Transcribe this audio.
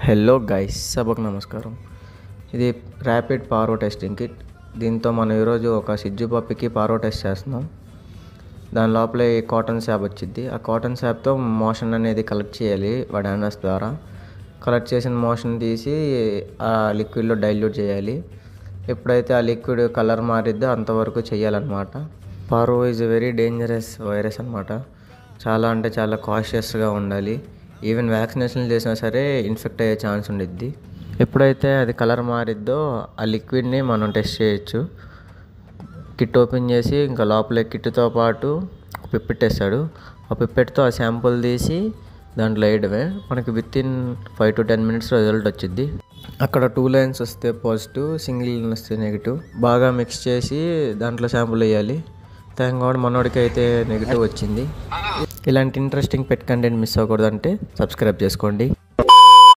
Hello guys, సభకు నమస్కారం. ఇది ర్యాపిడ్ పారో టెస్టింగ్ కిట్. దీంతో మనం ఈరోజు ఒక సిజ్జు పప్పికి పారో టెస్ట్ చేస్తున్నాం. దాని లోపల ఈ కాటన్ శాప్ వచ్చింది. ఆ కాటన్ శాప్తో మోషన్ అనేది కలెక్ట్ చేయాలి వాడి హ్యాండర్స్ ద్వారా. కలెక్ట్ చేసిన మోషన్ తీసి ఆ లిక్విడ్లో డైల్యూట్ చేయాలి. ఎప్పుడైతే ఆ లిక్విడ్ కలర్ మారిద్దో అంతవరకు చేయాలన్నమాట. Paro is very dangerous virus అనమాట. చాలా కాషియస్గా ఉండాలి. ఈవెన్ వ్యాక్సినేషన్ చేసినా సరే ఇన్ఫెక్ట్ అయ్యే ఛాన్స్ ఉండిద్ది. ఎప్పుడైతే అది కలర్ మారిద్దో ఆ లిక్విడ్ని మనం టెస్ట్ చేయొచ్చు. కిట్ ఓపెన్ చేసి ఇంకా లోపల కిట్తో పాటు పిప్పెట్ వేస్తాడు. ఆ పిప్పెట్తో ఆ శాంపుల్ తీసి దాంట్లో వేయడమే. మనకి వితిన్ 5 to 10 minutes రిజల్ట్ వచ్చింది. అక్కడ 2 lines వస్తే పాజిటివ్, సింగిల్ లైన్ వస్తే నెగిటివ్. బాగా మిక్స్ చేసి దాంట్లో శాంపుల్ వేయాలి. థ్యాంక్ గాడ్ మనోడికి అయితే నెగిటివ్ వచ్చింది. ఇలాంటి ఇంట్రెస్టింగ్ పెట్ కంటెంట్ మిస్ అవ్వకూడదంటే సబ్స్క్రైబ్ చేసుకోండి.